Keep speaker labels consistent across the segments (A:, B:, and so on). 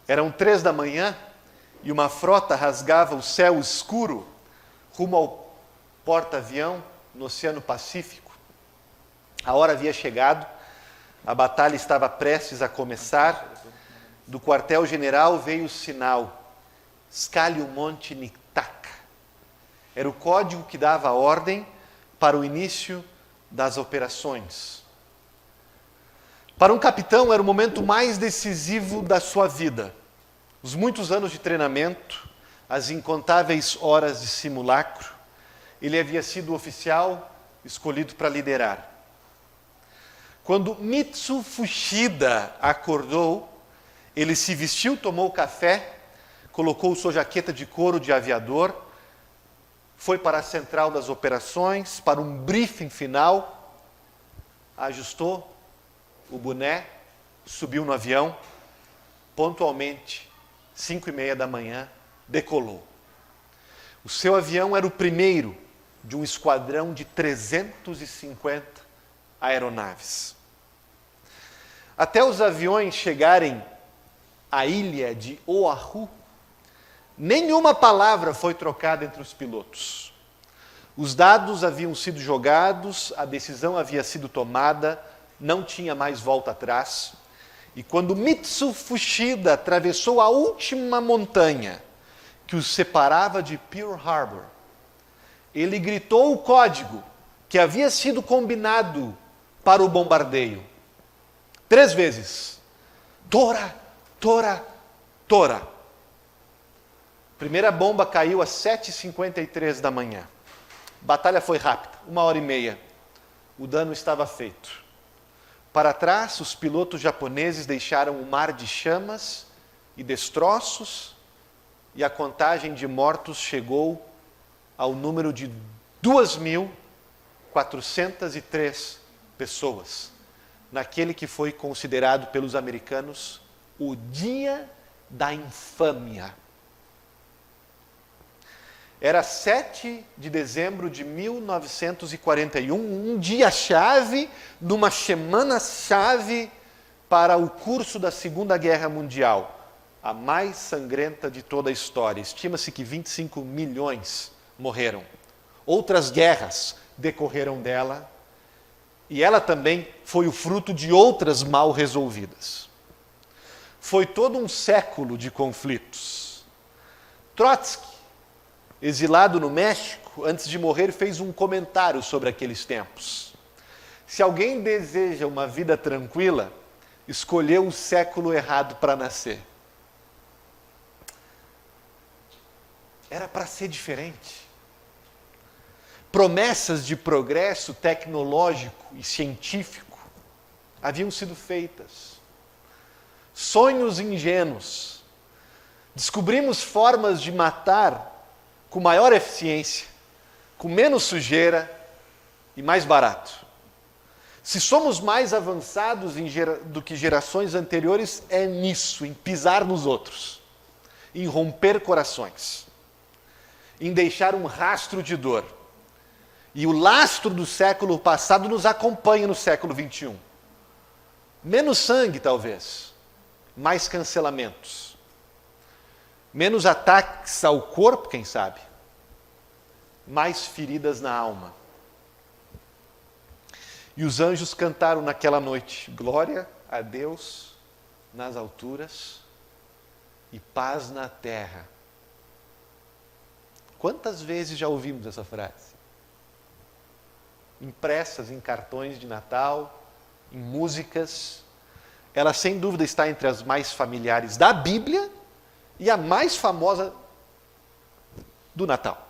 A: Eram 3 da manhã e uma frota rasgava o céu escuro rumo ao porta-avião no Oceano Pacífico. A hora havia chegado, a batalha estava prestes a começar. Do quartel-general veio o sinal: escalhe o Monte Nitaca. Era o código que dava a ordem para o início das operações. Para um capitão era o momento mais decisivo da sua vida. Os muitos anos de treinamento, as incontáveis horas de simulacro. Ele havia sido o oficial escolhido para liderar. Quando Mitsu Fuchida acordou, ele se vestiu, tomou café, colocou sua jaqueta de couro de aviador, foi para a central das operações, para um briefing final, ajustou o boné, subiu no avião, pontualmente, 5:30 da manhã, decolou. O seu avião era o primeiro de um esquadrão de 350 aeronaves. Até os aviões chegarem à ilha de Oahu, nenhuma palavra foi trocada entre os pilotos. Os dados haviam sido jogados, a decisão havia sido tomada, não tinha mais volta atrás. E quando Mitsu Fuchida atravessou a última montanha que os separava de Pearl Harbor, ele gritou o código que havia sido combinado para o bombardeio. 3 vezes. Tora, tora, tora. Primeira bomba caiu às 7h53 da manhã. Batalha foi rápida, 1h30. O dano estava feito. Para trás, os pilotos japoneses deixaram um mar de chamas e destroços, e a contagem de mortos chegou ao número de 2.403 pessoas, naquele que foi considerado pelos americanos o Dia da Infâmia. Era 7 de dezembro de 1941, um dia-chave, numa semana-chave para o curso da Segunda Guerra Mundial, a mais sangrenta de toda a história. Estima-se que 25 milhões morreram. Outras guerras decorreram dela, e ela também foi o fruto de outras mal resolvidas. Foi todo um século de conflitos. Trotsky, exilado no México, antes de morrer, fez um comentário sobre aqueles tempos. Se alguém deseja uma vida tranquila, escolheu o século errado para nascer. Era para ser diferente. Promessas de progresso tecnológico e científico haviam sido feitas. Sonhos ingênuos. Descobrimos formas de matar com maior eficiência, com menos sujeira e mais barato. Se somos mais avançados do que gerações anteriores, é nisso, em pisar nos outros, em romper corações, em deixar um rastro de dor. E o lastro do século passado nos acompanha no século XXI. Menos sangue, talvez, mais cancelamentos. Menos ataques ao corpo, quem sabe? Mais feridas na alma. E os anjos cantaram naquela noite: glória a Deus nas alturas e paz na terra. Quantas vezes já ouvimos essa frase? Impressas em cartões de Natal, em músicas. Ela, sem dúvida, está entre as mais familiares da Bíblia e a mais famosa do Natal.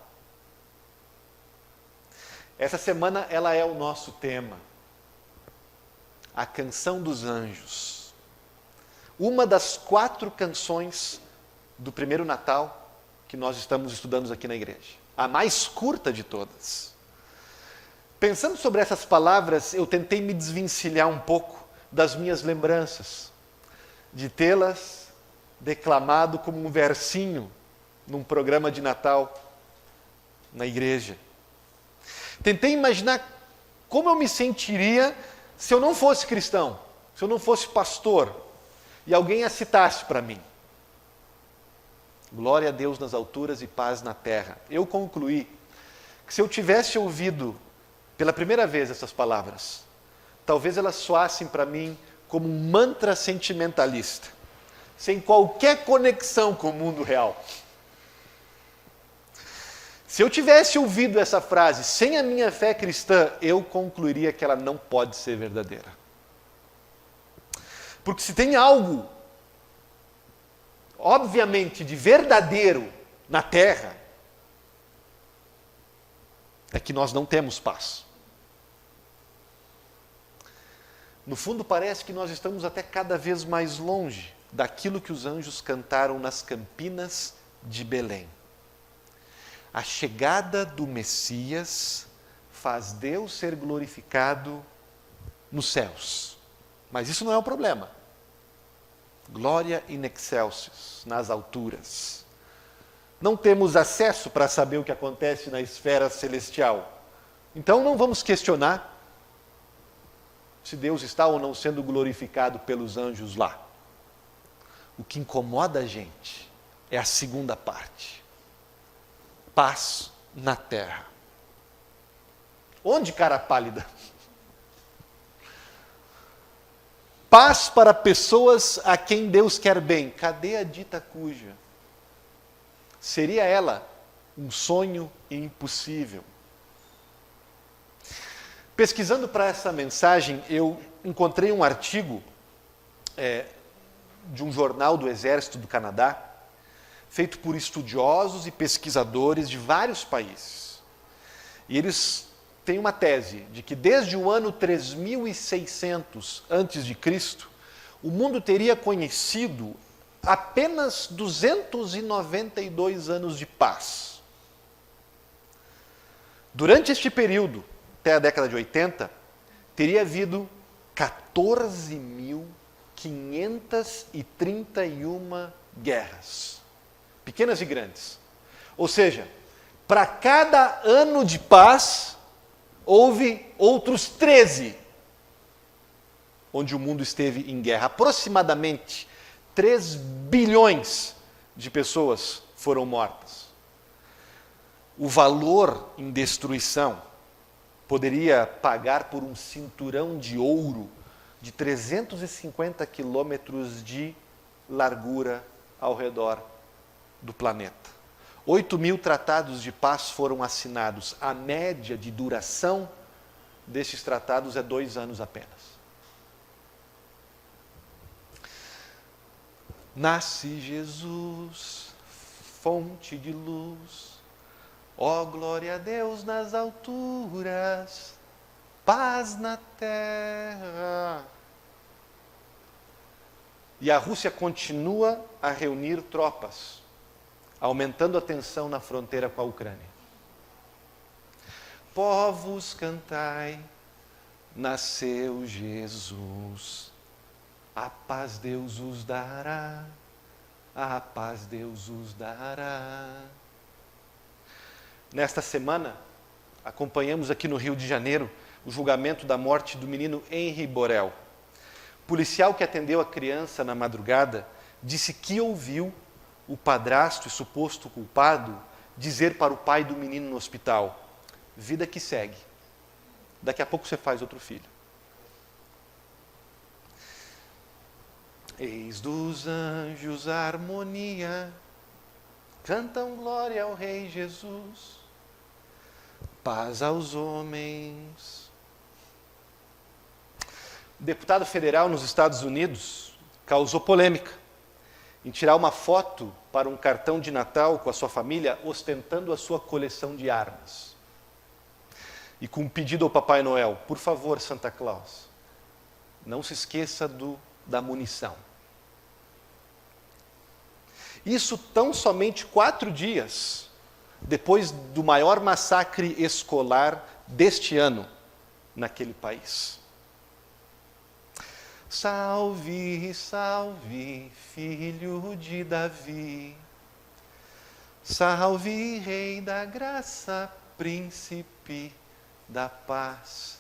A: Essa semana ela é o nosso tema. A Canção dos Anjos. Uma das 4 canções do primeiro Natal que nós estamos estudando aqui na igreja. A mais curta de todas. Pensando sobre essas palavras, eu tentei me desvencilhar um pouco das minhas lembranças, de tê-las declamado como um versinho num programa de Natal na igreja. Tentei imaginar como eu me sentiria se eu não fosse cristão, se eu não fosse pastor, e alguém a citasse para mim. Glória a Deus nas alturas e paz na terra. Eu concluí que se eu tivesse ouvido pela primeira vez essas palavras, talvez elas soassem para mim como um mantra sentimentalista, sem qualquer conexão com o mundo real. Se eu tivesse ouvido essa frase sem a minha fé cristã, eu concluiria que ela não pode ser verdadeira. Porque se tem algo, obviamente, de verdadeiro na terra, é que nós não temos paz. No fundo, parece que nós estamos até cada vez mais longe daquilo que os anjos cantaram nas campinas de Belém. A chegada do Messias faz Deus ser glorificado nos céus. Mas isso não é o problema. Glória in excelsis, nas alturas. Não temos acesso para saber o que acontece na esfera celestial. Então não vamos questionar se Deus está ou não sendo glorificado pelos anjos lá. O que incomoda a gente é a segunda parte. Paz na terra. Onde, cara pálida? Paz para pessoas a quem Deus quer bem. Cadê a dita cuja? Seria ela um sonho impossível? Pesquisando para essa mensagem, eu encontrei um artigo de um jornal do Exército do Canadá, feito por estudiosos e pesquisadores de vários países. E eles têm uma tese de que desde o ano 3600 a.C., o mundo teria conhecido apenas 292 anos de paz. Durante este período, até a década de 80, teria havido 14.531 guerras, pequenas e grandes. Ou seja, para cada ano de paz, houve outros 13, onde o mundo esteve em guerra. Aproximadamente 3 bilhões de pessoas foram mortas. O valor em destruição poderia pagar por um cinturão de ouro de 350 quilômetros de largura ao redor do planeta. 8.000 tratados de paz foram assinados. A média de duração destes tratados é 2 anos apenas. Nasce Jesus, fonte de luz, ó glória a Deus nas alturas, paz na terra. E a Rússia continua a reunir tropas, aumentando a tensão na fronteira com a Ucrânia. Povos, cantai, nasceu Jesus, a paz Deus os dará, a paz Deus os dará. Nesta semana, acompanhamos aqui no Rio de Janeiro o julgamento da morte do menino Henri Borel. O policial que atendeu a criança na madrugada disse que ouviu o padrasto e suposto culpado dizer para o pai do menino no hospital: vida que segue, daqui a pouco você faz outro filho. Eis dos anjos a harmonia, cantam glória ao Rei Jesus, paz aos homens. O deputado federal nos Estados Unidos causou polêmica em tirar uma foto para um cartão de Natal com a sua família, ostentando a sua coleção de armas. E com um pedido ao Papai Noel: por favor, Santa Claus, não se esqueça da munição. Isso tão somente 4 dias depois do maior massacre escolar deste ano naquele país. Salve, salve, filho de Davi, salve, Rei da graça, príncipe da paz.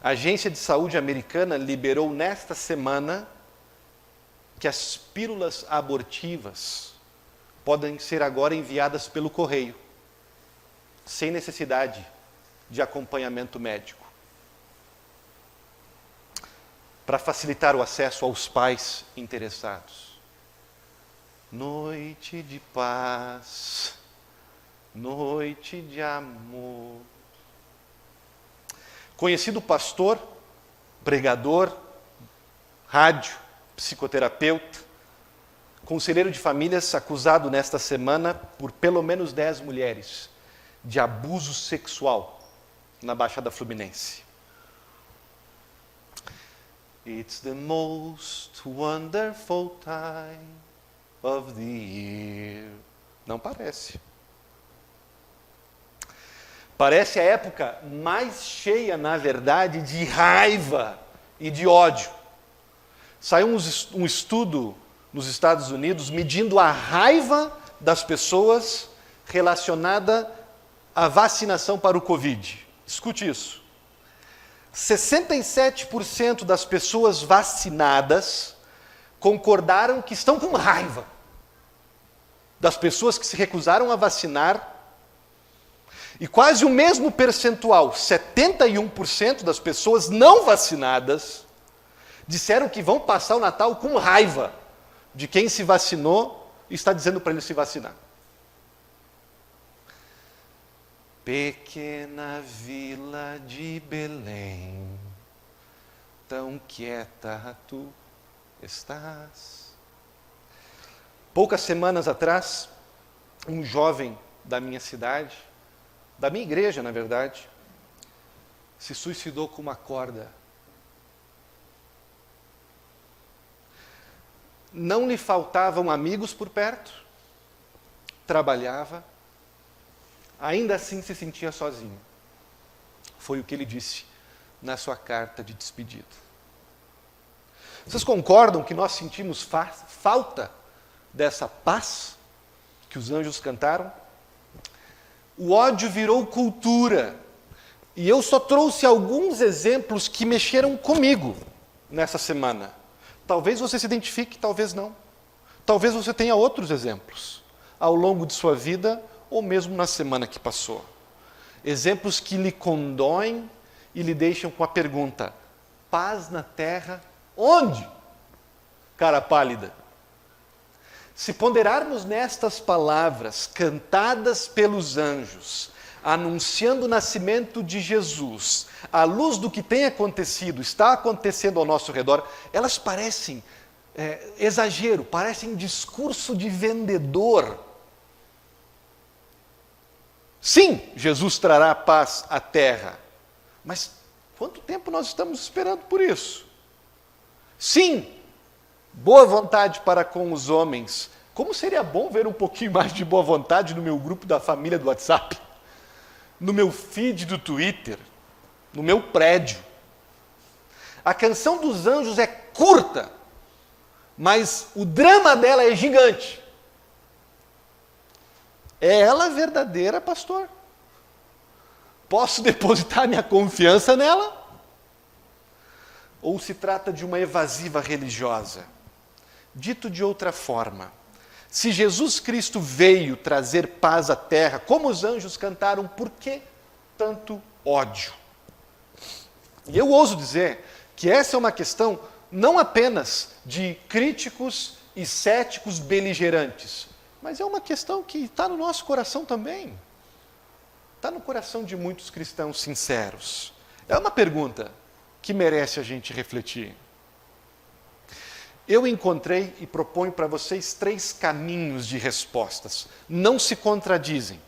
A: A Agência de Saúde Americana liberou nesta semana que as pílulas abortivas podem ser agora enviadas pelo correio, sem necessidade de acompanhamento médico, para facilitar o acesso aos pais interessados. Noite de paz, noite de amor. Conhecido pastor, pregador, rádio, psicoterapeuta, conselheiro de famílias acusado nesta semana por pelo menos 10 mulheres de abuso sexual na Baixada Fluminense. It's the most wonderful time of the year. Não parece. Parece a época mais cheia, na verdade, de raiva e de ódio. Saiu um estudo nos Estados Unidos medindo a raiva das pessoas relacionada à vacinação para o Covid. Escute isso. 67% das pessoas vacinadas concordaram que estão com raiva das pessoas que se recusaram a vacinar. E quase o mesmo percentual, 71% das pessoas não vacinadas, disseram que vão passar o Natal com raiva de quem se vacinou e está dizendo para ele se vacinar. Pequena vila de Belém, tão quieta tu estás. Poucas semanas atrás, um jovem da minha cidade, da minha igreja, na verdade, se suicidou com uma corda. Não lhe faltavam amigos por perto, trabalhava, ainda assim se sentia sozinho. Foi o que ele disse na sua carta de despedida. Vocês concordam que nós sentimos falta dessa paz que os anjos cantaram? O ódio virou cultura. E eu só trouxe alguns exemplos que mexeram comigo nessa semana. Talvez você se identifique, talvez não. Talvez você tenha outros exemplos ao longo de sua vida ou mesmo na semana que passou. Exemplos que lhe condoem e lhe deixam com a pergunta: paz na terra, onde? Cara pálida. Se ponderarmos nestas palavras cantadas pelos anjos, anunciando o nascimento de Jesus, à luz do que tem acontecido, está acontecendo ao nosso redor, elas parecem exagero, parecem discurso de vendedor. Sim, Jesus trará paz à terra, mas quanto tempo nós estamos esperando por isso? Sim, boa vontade para com os homens. Como seria bom ver um pouquinho mais de boa vontade no meu grupo da família do WhatsApp, no meu feed do Twitter, no meu prédio. A canção dos anjos é curta, mas o drama dela é gigante. É ela verdadeira, pastor? Posso depositar minha confiança nela? Ou se trata de uma evasiva religiosa? Dito de outra forma, se Jesus Cristo veio trazer paz à terra, como os anjos cantaram, por que tanto ódio? E eu ouso dizer que essa é uma questão não apenas de críticos e céticos beligerantes, mas é uma questão que está no nosso coração também. Está no coração de muitos cristãos sinceros. É uma pergunta que merece a gente refletir. Eu encontrei e proponho para vocês 3 caminhos de respostas. Não se contradizem,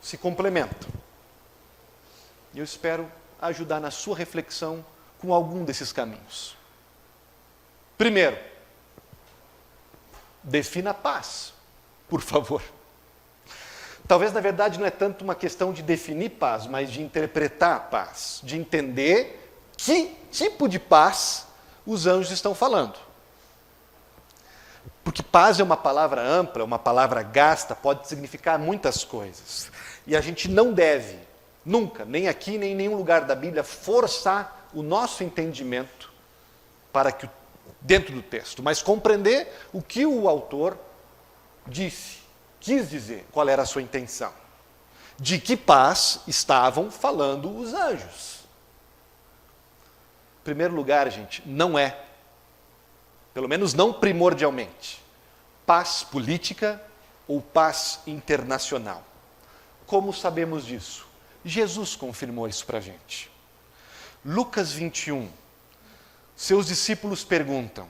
A: se complementam. E eu espero ajudar na sua reflexão com algum desses caminhos. Primeiro, defina a paz, por favor. Talvez, na verdade, não é tanto uma questão de definir paz, mas de interpretar a paz, de entender que tipo de paz os anjos estão falando. Porque paz é uma palavra ampla, uma palavra gasta, pode significar muitas coisas. E a gente não deve, nunca, nem aqui, nem em nenhum lugar da Bíblia, forçar o nosso entendimento para que dentro do texto, mas compreender o que o autor quis dizer, qual era a sua intenção. De que paz estavam falando os anjos. Em primeiro lugar, gente, não é, pelo menos não primordialmente, paz política ou paz internacional. Como sabemos disso? Jesus confirmou isso para a gente. Lucas 21, seus discípulos perguntam,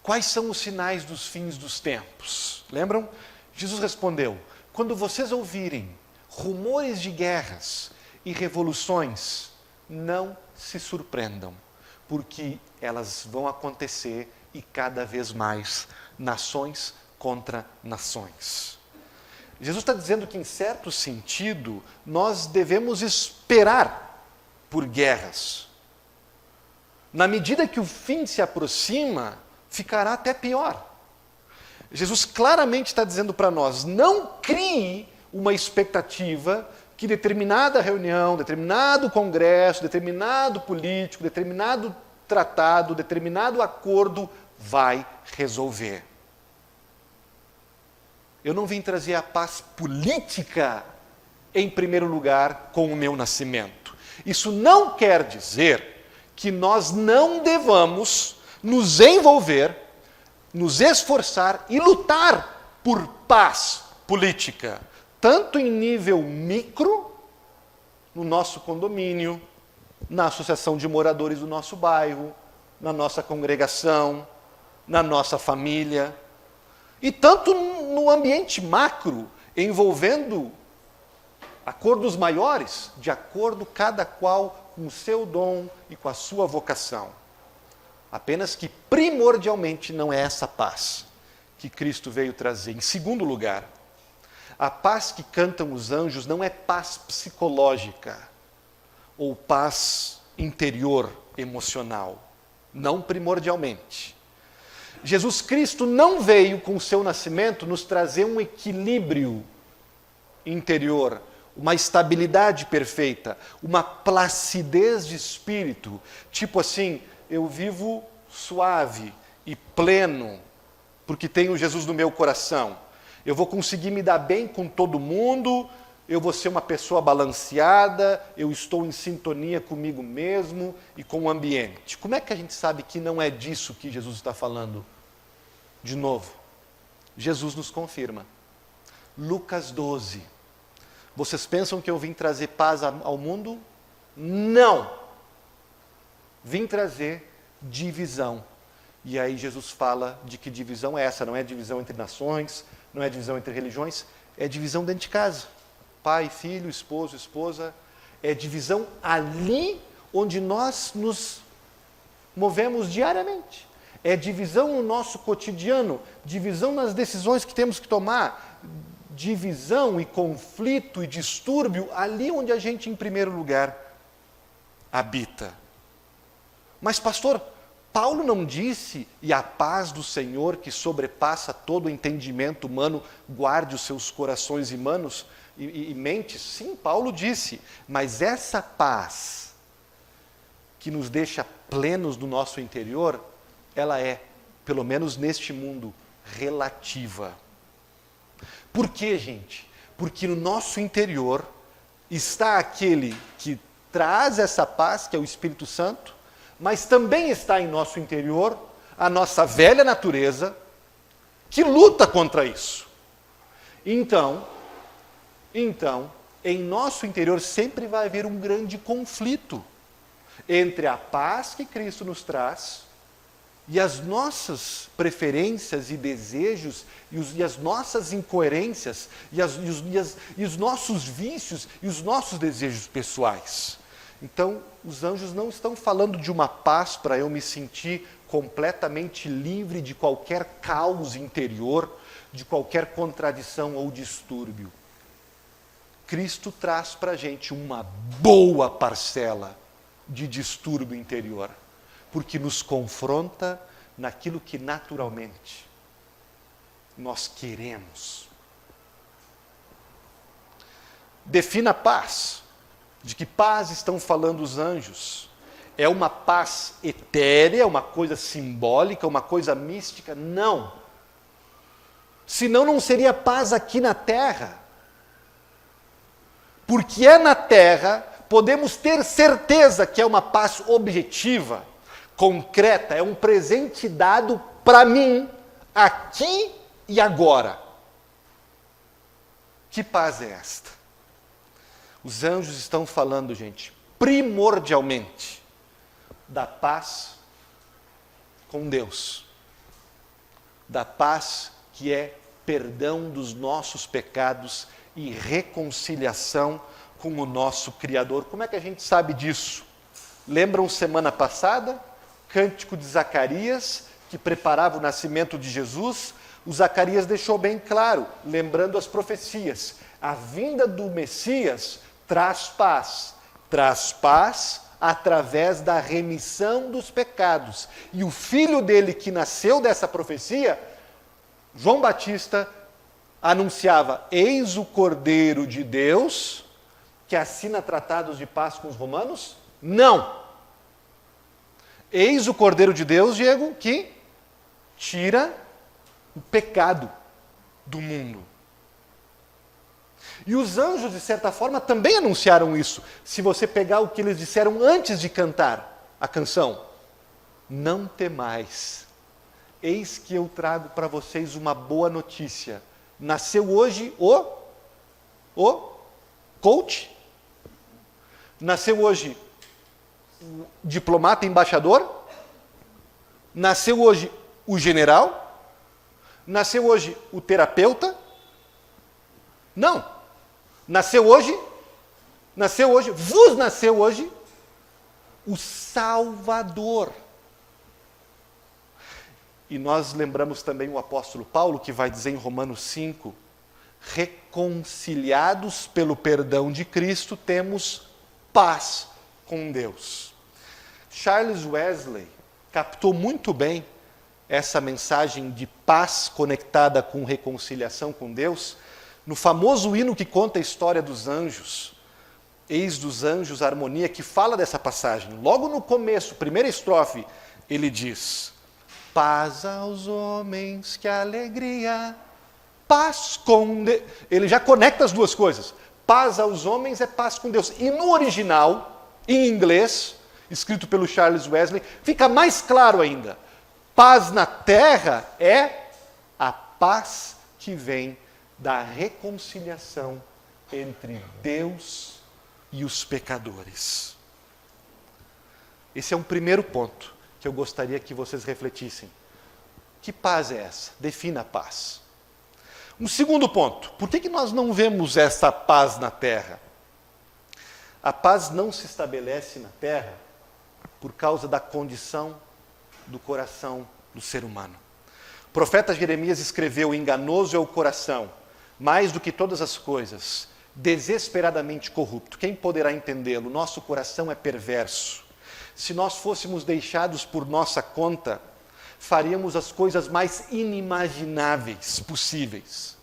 A: quais são os sinais dos fins dos tempos? Lembram? Jesus respondeu, quando vocês ouvirem rumores de guerras e revoluções, não se surpreendam, porque elas vão acontecer e cada vez mais, nações contra nações. Jesus está dizendo que, em certo sentido, nós devemos esperar por guerras. Na medida que o fim se aproxima, ficará até pior. Jesus claramente está dizendo para nós, não crie uma expectativa que determinada reunião, determinado congresso, determinado político, determinado tratado, determinado acordo vai resolver. Eu não vim trazer a paz política em primeiro lugar com o meu nascimento. Isso não quer dizer que nós não devamos nos envolver, nos esforçar e lutar por paz política, tanto em nível micro, no nosso condomínio, na associação de moradores do nosso bairro, na nossa congregação, na nossa família, e tanto no ambiente macro, envolvendo acordos maiores, de acordo cada qual com o seu dom e com a sua vocação. Apenas que primordialmente não é essa paz que Cristo veio trazer. Em segundo lugar, a paz que cantam os anjos não é paz psicológica ou paz interior emocional, não primordialmente. Jesus Cristo não veio com o seu nascimento nos trazer um equilíbrio interior, uma estabilidade perfeita, uma placidez de espírito, tipo assim, eu vivo suave e pleno, porque tenho Jesus no meu coração. Eu vou conseguir me dar bem com todo mundo, eu vou ser uma pessoa balanceada, eu estou em sintonia comigo mesmo e com o ambiente. Como é que a gente sabe que não é disso que Jesus está falando? De novo, Jesus nos confirma. Lucas 12. Vocês pensam que eu vim trazer paz ao mundo? Não! Vim trazer divisão. E aí Jesus fala de que divisão é essa, não é divisão entre nações, não é divisão entre religiões, é divisão dentro de casa. Pai, filho, esposo, esposa, é divisão ali onde nós nos movemos diariamente. É divisão no nosso cotidiano, divisão nas decisões que temos que tomar, divisão e conflito e distúrbio ali onde a gente, em primeiro lugar, habita. Mas, pastor, Paulo não disse, e a paz do Senhor que sobrepassa todo o entendimento humano, guarde os seus corações e mentes? Sim, Paulo disse, mas essa paz que nos deixa plenos no nosso interior, ela é, pelo menos neste mundo, relativa. Por quê, gente? Porque no nosso interior está aquele que traz essa paz, que é o Espírito Santo, mas também está em nosso interior a nossa velha natureza, que luta contra isso. Então, em nosso interior sempre vai haver um grande conflito entre a paz que Cristo nos traz e as nossas preferências e desejos, e as nossas incoerências, e os nossos vícios e os nossos desejos pessoais. Então, os anjos não estão falando de uma paz para eu me sentir completamente livre de qualquer caos interior, de qualquer contradição ou distúrbio. Cristo traz para a gente uma boa parcela de distúrbio interior, porque nos confronta naquilo que naturalmente nós queremos. Defina a paz. De que paz estão falando os anjos? É uma paz etérea, uma coisa simbólica, uma coisa mística? Não. Senão não seria paz aqui na terra. Porque é na terra, podemos ter certeza que é uma paz objetiva, concreta, é um presente dado para mim, aqui e agora. Que paz é esta? Os anjos estão falando, gente, primordialmente, da paz com Deus. Da paz que é perdão dos nossos pecados e reconciliação com o nosso Criador. Como é que a gente sabe disso? Lembram semana passada? Cântico de Zacarias, que preparava o nascimento de Jesus. O Zacarias deixou bem claro, lembrando as profecias. A vinda do Messias traz paz através da remissão dos pecados. E o filho dele que nasceu dessa profecia, João Batista, anunciava: eis o Cordeiro de Deus, que assina tratados de paz com os romanos? Não. Eis o Cordeiro de Deus, Diego, que tira o pecado do mundo. E os anjos, de certa forma, também anunciaram isso. Se você pegar o que eles disseram antes de cantar a canção: não temais, eis que eu trago para vocês uma boa notícia. Nasceu hoje o coach? Nasceu hoje o diplomata embaixador? Nasceu hoje o general? Nasceu hoje o terapeuta? Não. Vos nasceu hoje o Salvador. E nós lembramos também o apóstolo Paulo, que vai dizer em Romanos 5, reconciliados pelo perdão de Cristo, temos paz com Deus. Charles Wesley captou muito bem essa mensagem de paz conectada com reconciliação com Deus, no famoso hino que conta a história dos anjos, Eis dos Anjos a Harmonia, que fala dessa passagem. Logo no começo, primeira estrofe, ele diz: paz aos homens, que alegria, paz com Deus. Ele já conecta as duas coisas. Paz aos homens é paz com Deus. E no original, em inglês, escrito pelo Charles Wesley, fica mais claro ainda. Paz na terra é a paz que vem da reconciliação entre Deus e os pecadores. Esse é um primeiro ponto que eu gostaria que vocês refletissem. Que paz é essa? Defina a paz. Um segundo ponto, por que nós não vemos essa paz na terra? A paz não se estabelece na terra por causa da condição do coração do ser humano. O profeta Jeremias escreveu: enganoso é o coração, mais do que todas as coisas, desesperadamente corrupto. Quem poderá entendê-lo? Nosso coração é perverso. Se nós fôssemos deixados por nossa conta, faríamos as coisas mais inimagináveis possíveis.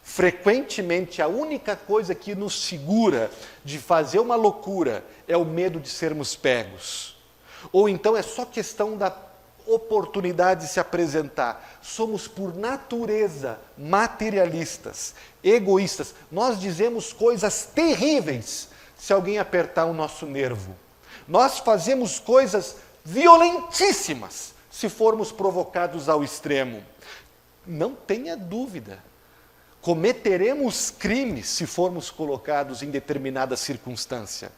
A: Frequentemente, a única coisa que nos segura de fazer uma loucura é o medo de sermos pegos. Ou então é só questão da oportunidade de se apresentar. Somos, por natureza, materialistas, egoístas. Nós dizemos coisas terríveis se alguém apertar o nosso nervo. Nós fazemos coisas violentíssimas se formos provocados ao extremo. Não tenha dúvida. Cometeremos crimes se formos colocados em determinada circunstância.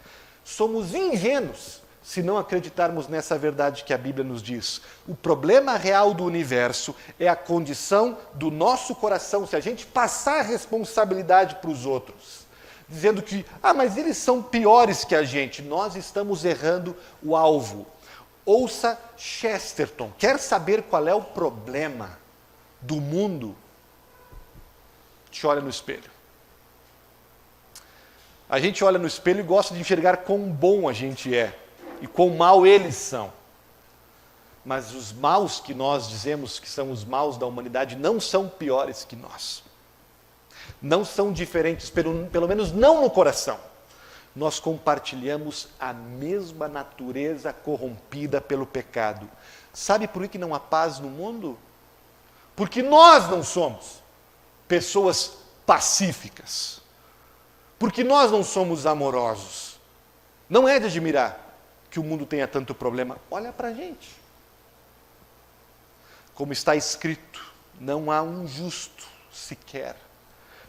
A: Somos ingênuos se não acreditarmos nessa verdade que a Bíblia nos diz. O problema real do universo é a condição do nosso coração, se a gente passar a responsabilidade para os outros, dizendo que, mas eles são piores que a gente, nós estamos errando o alvo. Ouça Chesterton. Quer saber qual é o problema do mundo? Te olha no espelho. A gente olha no espelho e gosta de enxergar quão bom a gente é e quão mal eles são. Mas os maus que nós dizemos que são os maus da humanidade não são piores que nós. Não são diferentes, pelo menos não no coração. Nós compartilhamos a mesma natureza corrompida pelo pecado. Sabe por que não há paz no mundo? Porque nós não somos. pessoas pacíficas. Porque nós não somos amorosos. Não é de admirar que o mundo tenha tanto problema. Olha para a gente. Como está escrito, não há um justo sequer.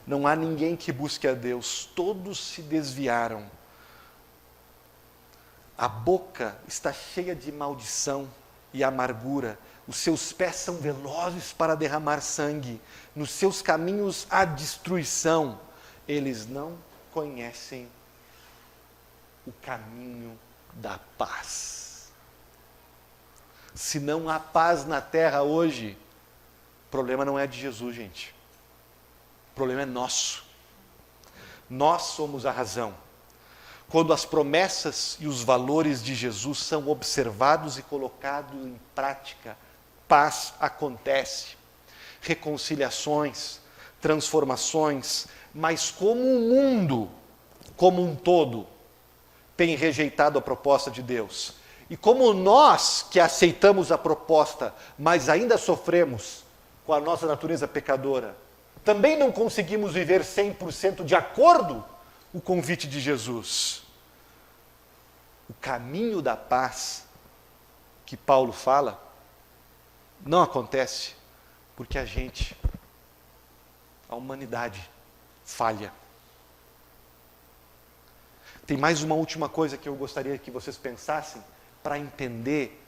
A: Não há ninguém que busque a Deus. Todos se desviaram. A boca está cheia de maldição e amargura. Os seus pés são velozes para derramar sangue. Nos seus caminhos há destruição. Eles não conhecem o caminho da paz. Se não há paz na terra hoje, o problema não é de Jesus, gente. O problema é nosso. Nós somos a razão. Quando as promessas e os valores de Jesus são observados e colocados em prática, paz acontece. Reconciliações, transformações, mas como o mundo, como um todo, tem rejeitado a proposta de Deus, e como nós que aceitamos a proposta, mas ainda sofremos com a nossa natureza pecadora, também não conseguimos viver 100% de acordo com o convite de Jesus. O caminho da paz que Paulo fala não acontece porque a humanidade, falha. Tem mais uma última coisa que eu gostaria que vocês pensassem para entender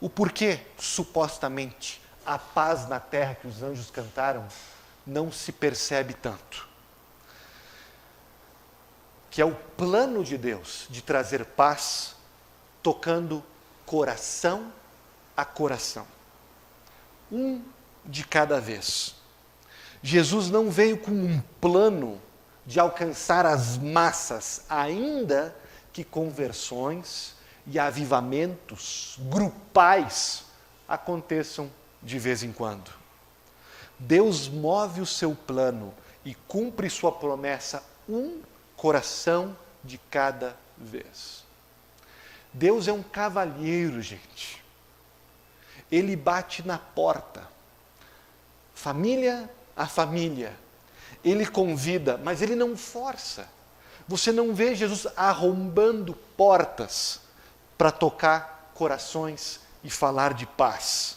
A: o porquê, supostamente, a paz na terra que os anjos cantaram não se percebe tanto. Que é o plano de Deus de trazer paz, tocando coração a coração. Um de cada vez. Jesus não veio com um plano de alcançar as massas, ainda que conversões e avivamentos grupais aconteçam de vez em quando. Deus move o seu plano e cumpre sua promessa um coração de cada vez. Deus é um cavalheiro, gente. Ele bate na porta. Família a família. Ele convida, mas ele não força. Você não vê Jesus arrombando portas para tocar corações e falar de paz.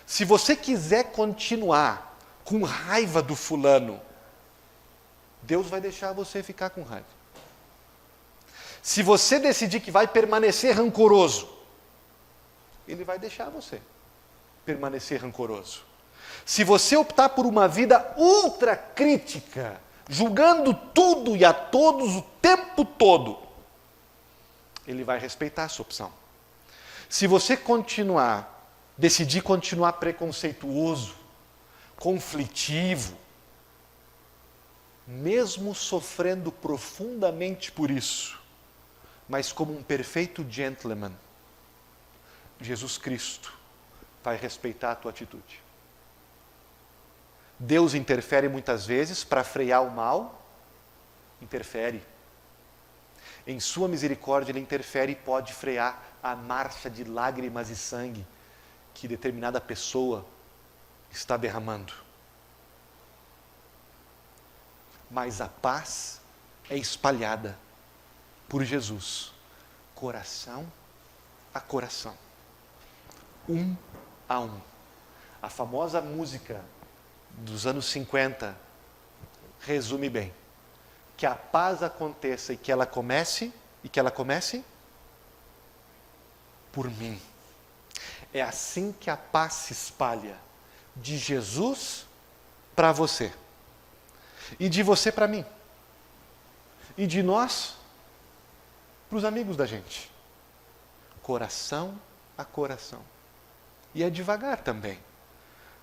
A: Se você quiser continuar com raiva do fulano, Deus vai deixar você ficar com raiva. Se você decidir que vai permanecer rancoroso, Ele vai deixar você permanecer rancoroso. Se você optar por uma vida ultra crítica, julgando tudo e a todos o tempo todo, Ele vai respeitar a sua opção. Se você decidir continuar preconceituoso, conflitivo, mesmo sofrendo profundamente por isso, mas como um perfeito gentleman, Jesus Cristo vai respeitar a tua atitude. Deus interfere muitas vezes para frear o mal, interfere. Em sua misericórdia Ele interfere e pode frear a marcha de lágrimas e sangue que determinada pessoa está derramando. Mas a paz é espalhada por Jesus, coração a coração, um a um. A famosa música dos anos 50 resume bem. Que a paz aconteça e que ela comece por mim. É assim que a paz se espalha, de Jesus para você, e de você para mim, e de nós para os amigos da gente. Coração a coração. E é devagar também.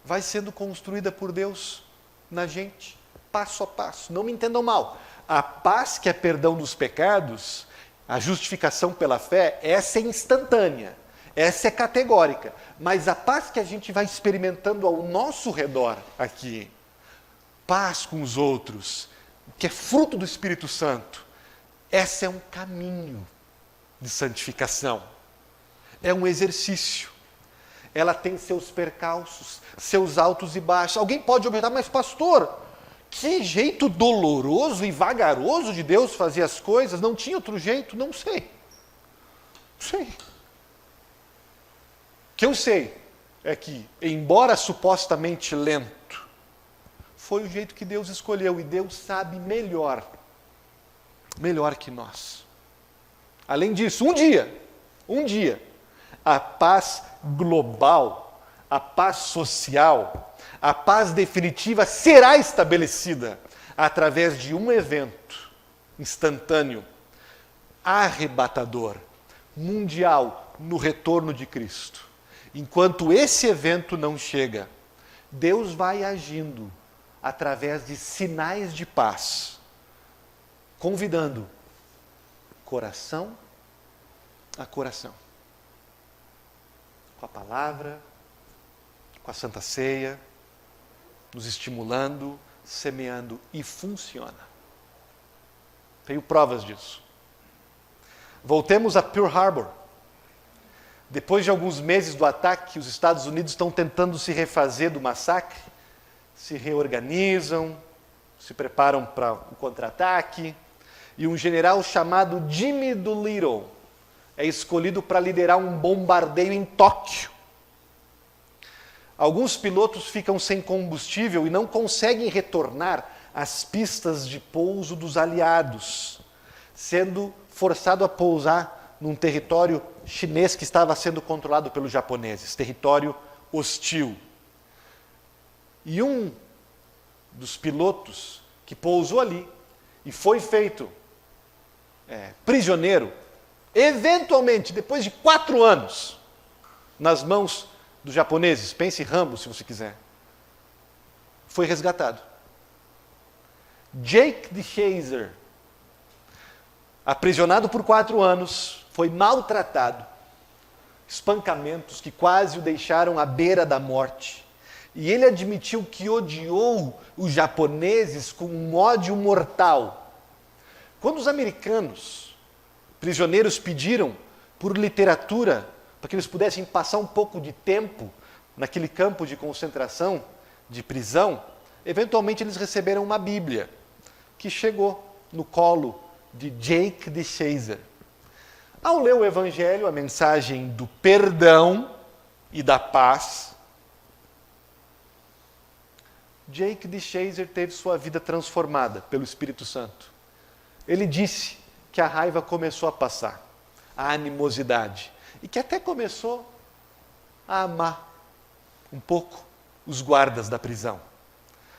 A: Vai sendo construída por Deus na gente, passo a passo. Não me entendam mal. A paz que é perdão dos pecados, a justificação pela fé, essa é instantânea, essa é categórica. Mas a paz que a gente vai experimentando ao nosso redor aqui, paz com os outros, que é fruto do Espírito Santo, esse é um caminho de santificação. É um exercício. ela tem seus percalços, seus altos e baixos. Alguém pode objetar, mas pastor, que jeito doloroso e vagaroso de Deus fazer as coisas, não tinha outro jeito? Não sei. Não sei. O que eu sei é que, embora supostamente lento, foi o jeito que Deus escolheu, e Deus sabe melhor que nós. Além disso, um dia, a paz global, a paz social, a paz definitiva será estabelecida através de um evento instantâneo, arrebatador, mundial, no retorno de Cristo. Enquanto esse evento não chega, Deus vai agindo através de sinais de paz, convidando coração a coração. Com a palavra, com a Santa Ceia, nos estimulando, semeando, e funciona. Tenho provas disso. Voltemos a Pearl Harbor. Depois de alguns meses do ataque, os Estados Unidos estão tentando se refazer do massacre, se reorganizam, se preparam para o contra-ataque, e um general chamado Jimmy Doolittle é escolhido para liderar um bombardeio em Tóquio. Alguns pilotos ficam sem combustível e não conseguem retornar às pistas de pouso dos aliados, sendo forçado a pousar num território chinês que estava sendo controlado pelos japoneses, território hostil. E um dos pilotos que pousou ali e foi feito prisioneiro, eventualmente, depois de 4 anos, nas mãos dos japoneses, pense em Rambo, se você quiser, foi resgatado. Jake DeShazer, aprisionado por 4 anos, foi maltratado, espancamentos que quase o deixaram à beira da morte. E ele admitiu que odiou os japoneses com um ódio mortal. Quando os americanos, prisioneiros, pediram por literatura, para que eles pudessem passar um pouco de tempo naquele campo de concentração, de prisão, eventualmente eles receberam uma Bíblia, que chegou no colo de Jake DeShazer. Ao ler o Evangelho, a mensagem do perdão e da paz, Jake DeShazer teve sua vida transformada pelo Espírito Santo. Ele disse que a raiva começou a passar, a animosidade, e que até começou a amar um pouco os guardas da prisão.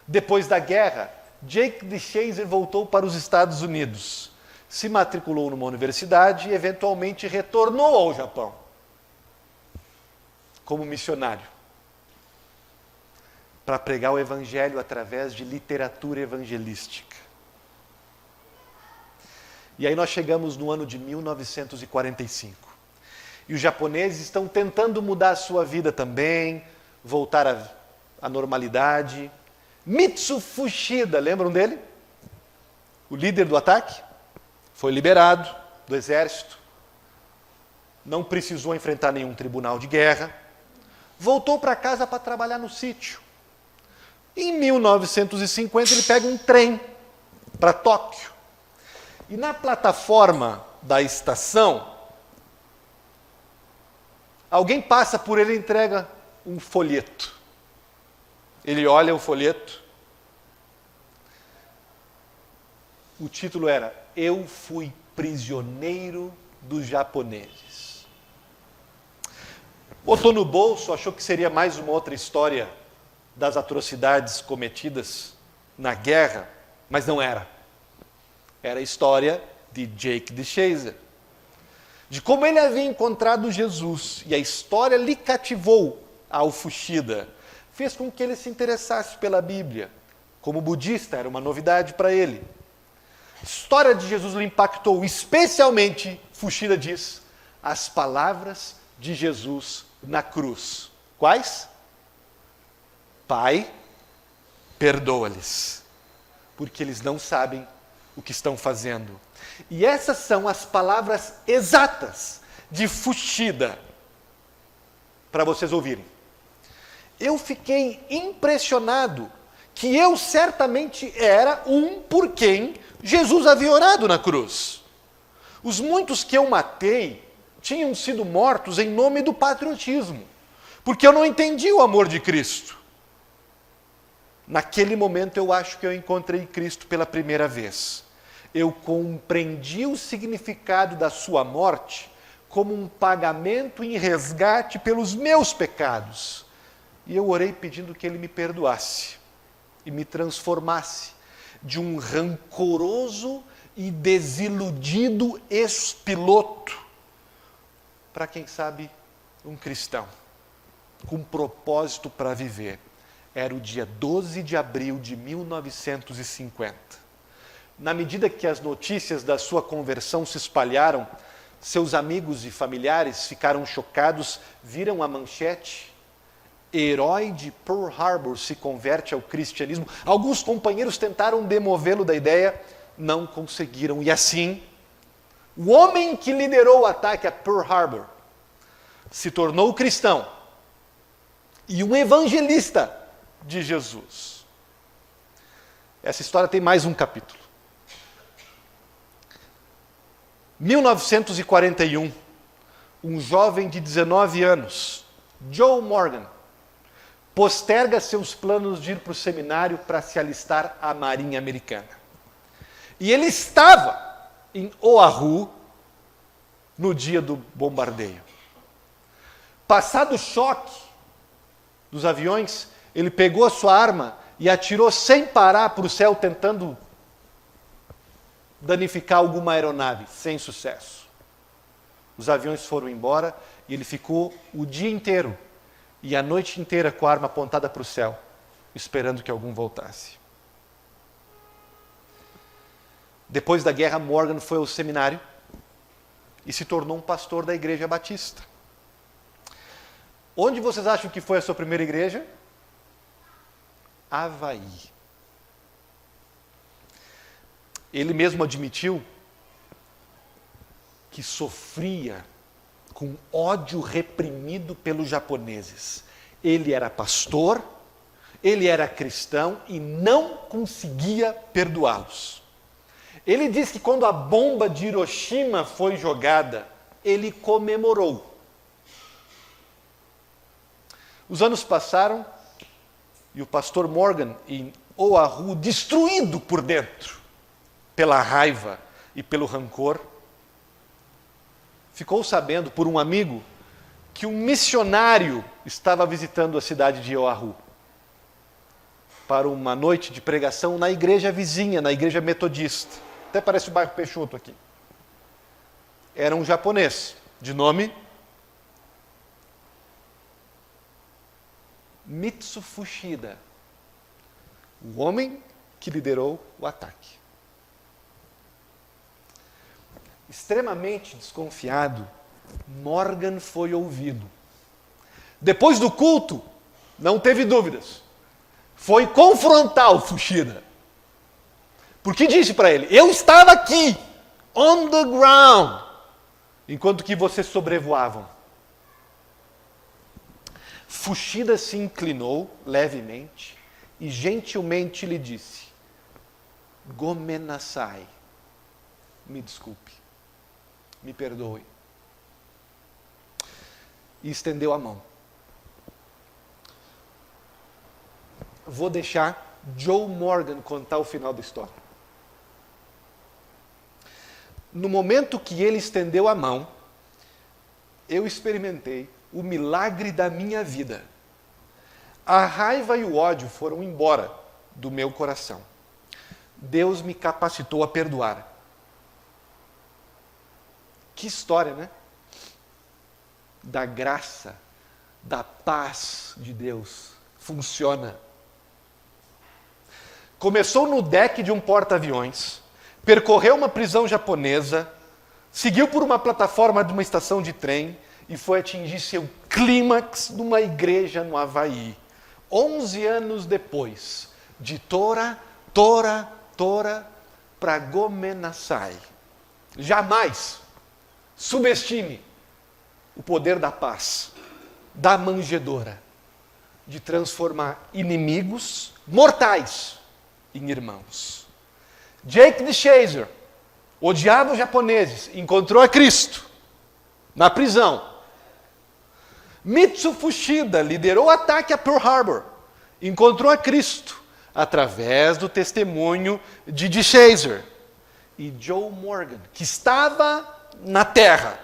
A: Depois da guerra, Jake DeShazer voltou para os Estados Unidos, se matriculou numa universidade e eventualmente retornou ao Japão como missionário, para pregar o Evangelho através de literatura evangelística. E aí nós chegamos no ano de 1945. E os japoneses estão tentando mudar a sua vida também, voltar à normalidade. Mitsu Fuchida, lembram dele? O líder do ataque? Foi liberado do exército. Não precisou enfrentar nenhum tribunal de guerra. Voltou para casa para trabalhar no sítio. Em 1950 ele pega um trem para Tóquio. E na plataforma da estação, alguém passa por ele e entrega um folheto. Ele olha o folheto. O título era Eu fui prisioneiro dos japoneses. Botou no bolso, achou que seria mais uma outra história das atrocidades cometidas na guerra, mas não era. Era a história de Jake DeShazer, de como ele havia encontrado Jesus, e a história lhe cativou ao Fuchida, fez com que ele se interessasse pela Bíblia. Como budista, era uma novidade para ele. A história de Jesus lhe impactou, especialmente, Fuchida diz, as palavras de Jesus na cruz. Quais? Pai, perdoa-lhes, porque eles não sabem o que estão fazendo. E essas são as palavras exatas de Fuchida para vocês ouvirem. Eu fiquei impressionado que eu certamente era um por quem Jesus havia orado na cruz. Os muitos que eu matei tinham sido mortos em nome do patriotismo, porque eu não entendi o amor de Cristo. Naquele momento eu acho que eu encontrei Cristo pela primeira vez. Eu compreendi o significado da sua morte como um pagamento em resgate pelos meus pecados. E eu orei pedindo que Ele me perdoasse e me transformasse de um rancoroso e desiludido ex-piloto para, quem sabe, um cristão com propósito para viver. Era o dia 12 de abril de 1950. Na medida que as notícias da sua conversão se espalharam, seus amigos e familiares ficaram chocados, viram a manchete: herói de Pearl Harbor se converte ao cristianismo. Alguns companheiros tentaram demovê-lo da ideia, não conseguiram. E assim, o homem que liderou o ataque a Pearl Harbor se tornou cristão e um evangelista de Jesus. Essa história tem mais um capítulo. 1941, um jovem de 19 anos, Joe Morgan, posterga seus planos de ir para o seminário para se alistar à Marinha Americana. E ele estava em Oahu no dia do bombardeio. Passado o choque dos aviões, ele pegou a sua arma e atirou sem parar para o céu, tentando danificar alguma aeronave, sem sucesso. Os aviões foram embora e ele ficou o dia inteiro e a noite inteira com a arma apontada para o céu, esperando que algum voltasse. Depois da guerra, Morgan foi ao seminário e se tornou um pastor da Igreja Batista. Onde vocês acham que foi a sua primeira igreja? Havaí. Ele mesmo admitiu que sofria com ódio reprimido pelos japoneses. Ele era pastor, ele era cristão e não conseguia perdoá-los. Ele diz que quando a bomba de Hiroshima foi jogada, ele comemorou. Os anos passaram e o pastor Morgan, em Oahu, destruído por dentro pela raiva e pelo rancor, ficou sabendo por um amigo que um missionário estava visitando a cidade de Oahu para uma noite de pregação na igreja vizinha, na igreja metodista. Até parece o bairro Peixoto aqui. Era um japonês, de nome Mitsu Fuchida, o homem que liderou o ataque. Extremamente desconfiado, Morgan foi ouvido. Depois do culto, não teve dúvidas, foi confrontar o Fuchida. Porque disse para ele: eu estava aqui, on the ground, enquanto que vocês sobrevoavam. Fuchida se inclinou levemente e gentilmente lhe disse: Gomenasai, me desculpe, me perdoe. E estendeu a mão. Vou deixar Joe Morgan contar o final da história. No momento que ele estendeu a mão, eu experimentei o milagre da minha vida. A raiva e o ódio foram embora do meu coração. Deus me capacitou a perdoar. Que história, né? Da graça, da paz de Deus. Funciona. Começou no deck de um porta-aviões, percorreu uma prisão japonesa, seguiu por uma plataforma de uma estação de trem e foi atingir seu clímax numa igreja no Havaí. 11 anos depois, de Tora para Gomenasai. Jamais subestime o poder da paz. da manjedoura de transformar inimigos mortais em irmãos. Jake the Chaser odiava os japoneses, encontrou a Cristo na prisão. Mitsu Fuchida liderou o ataque a Pearl Harbor, encontrou a Cristo através do testemunho de de Chaser. E Joe Morgan, que estava na terra,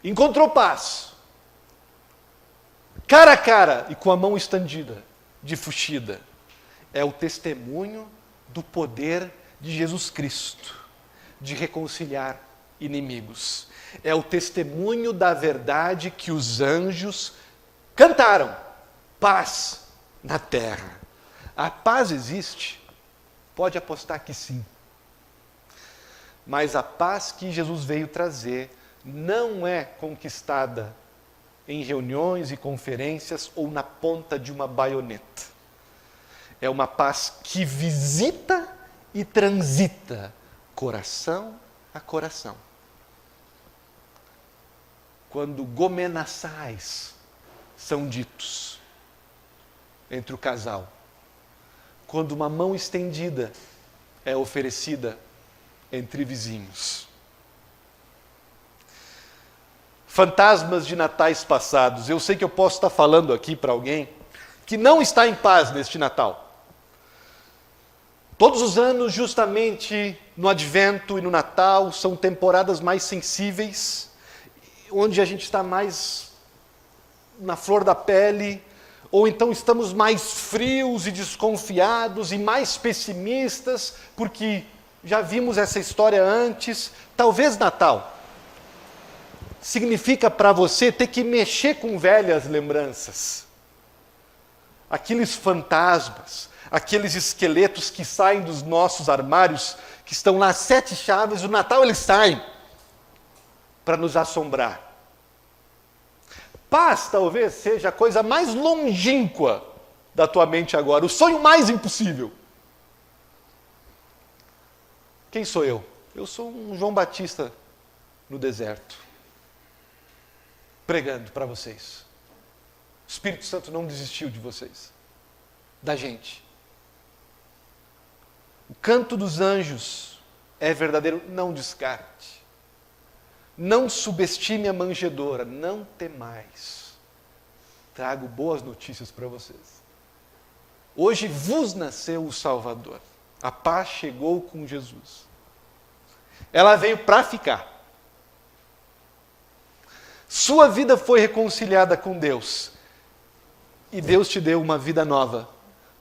A: encontrou paz, cara a cara e com a mão estendida de Fuchida. É o testemunho do poder de Jesus Cristo de reconciliar inimigos. É o testemunho da verdade que os anjos cantaram. Paz na terra. A paz existe? Pode apostar que sim. Mas a paz que Jesus veio trazer não é conquistada em reuniões e conferências ou na ponta de uma baioneta. É uma paz que visita e transita coração a coração. Quando gomenaçais são ditos entre o casal, quando uma mão estendida é oferecida entre vizinhos. Fantasmas de natais passados. Eu sei que eu posso estar falando aqui para alguém que não está em paz neste Natal. Todos os anos, justamente no Advento e no Natal, são temporadas mais sensíveis, onde a gente está mais na flor da pele, ou então estamos mais frios e desconfiados e mais pessimistas, porque já vimos essa história antes. Talvez Natal significa para você ter que mexer com velhas lembranças. Aqueles fantasmas, aqueles esqueletos que saem dos nossos armários, que estão lá 7 chaves, no Natal eles saem para nos assombrar. Paz talvez seja a coisa mais longínqua da tua mente agora, o sonho mais impossível. Quem sou eu? Eu sou um João Batista no deserto, pregando para vocês. O Espírito Santo não desistiu de vocês, da gente. O canto dos anjos é verdadeiro, não descarte. Não subestime a manjedoura, não temais. Trago boas notícias para vocês. Hoje vos nasceu o Salvador. A paz chegou com Jesus. Ela veio para ficar. Sua vida foi reconciliada com Deus. E Deus te deu uma vida nova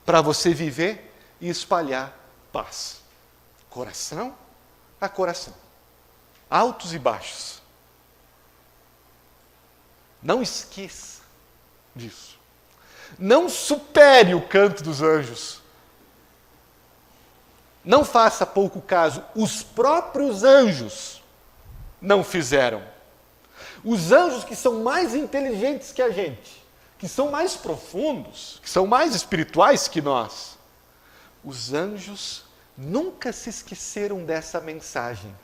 A: para você viver e espalhar paz. Coração a coração. Altos e baixos. Não esqueça disso. Não supere o canto dos anjos. Não faça pouco caso. Os próprios anjos não fizeram. Os anjos que são mais inteligentes que a gente, que são mais profundos, que são mais espirituais que nós, os anjos nunca se esqueceram dessa mensagem,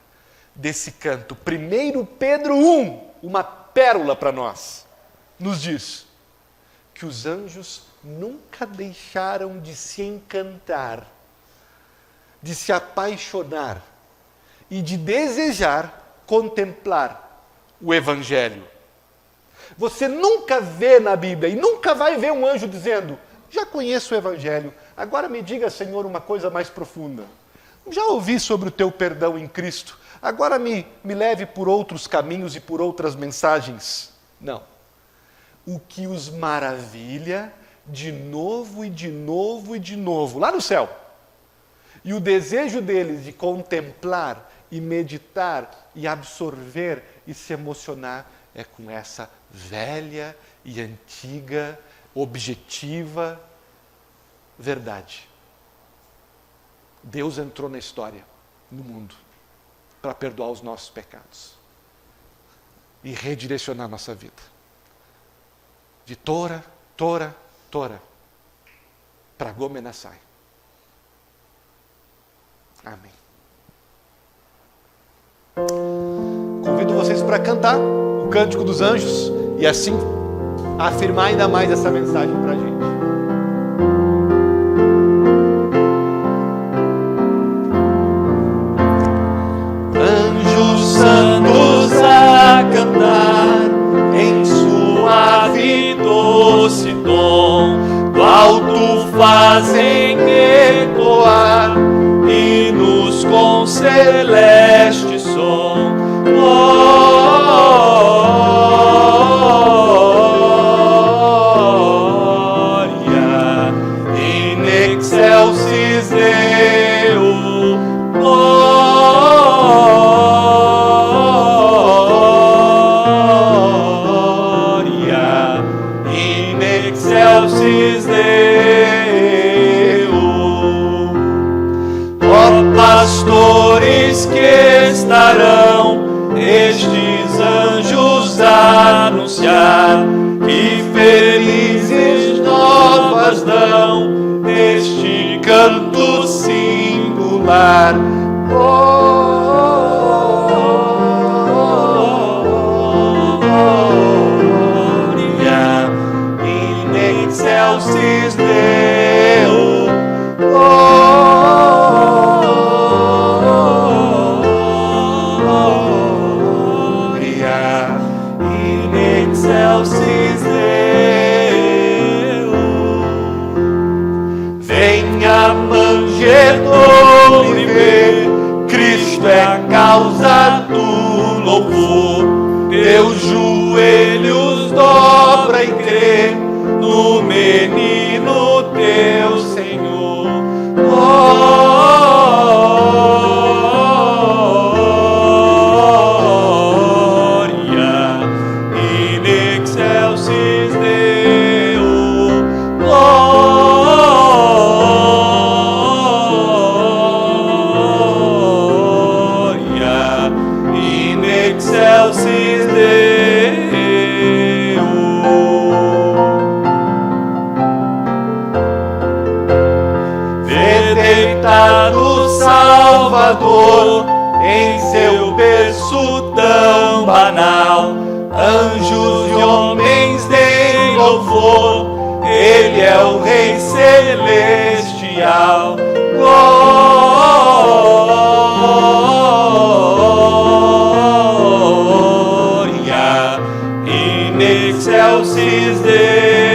A: desse canto. 1 Pedro 1, uma pérola para nós, nos diz que os anjos nunca deixaram de se encantar, de se apaixonar e de desejar contemplar o Evangelho. Você nunca vê na Bíblia e nunca vai ver um anjo dizendo: já conheço o Evangelho, agora me diga, Senhor, uma coisa mais profunda. Já ouvi sobre o teu perdão em Cristo, agora me leve por outros caminhos e por outras mensagens. Não. O que os maravilha de novo e de novo e de novo, lá no céu. E o desejo deles de contemplar e meditar e absorver e se emocionar é com essa velha e antiga, objetiva verdade. Deus entrou na história, no mundo, para perdoar os nossos pecados e redirecionar a nossa vida. De Tora, para Gomenaçai. Amém. Convido vocês para cantar o Cântico dos Anjos e assim afirmar ainda mais essa mensagem para a gente.
B: Anjos santos a cantar em suave e doce tom, do alto fazem ecoar hinos com celeste som. Glória in excelsis Deo. Glória in excelsis Deo. Ó pastores que estarão estes anjos a anunciar, que felizes novas dão este canto singular. Glória in excelsis Deo. Glória in excelsis Deo. Venha manjedouro e vê, Cristo é a causa do louvor. Teus joelhos dobra e crê no menino teu Senhor. Glória in excelsis Deo. Glória in excelsis Deo. Vê deitado o Salvador em seu berço tão banal, anjos e homens deem louvor, ele é o Rei celestial. Glória in excelsis Deo.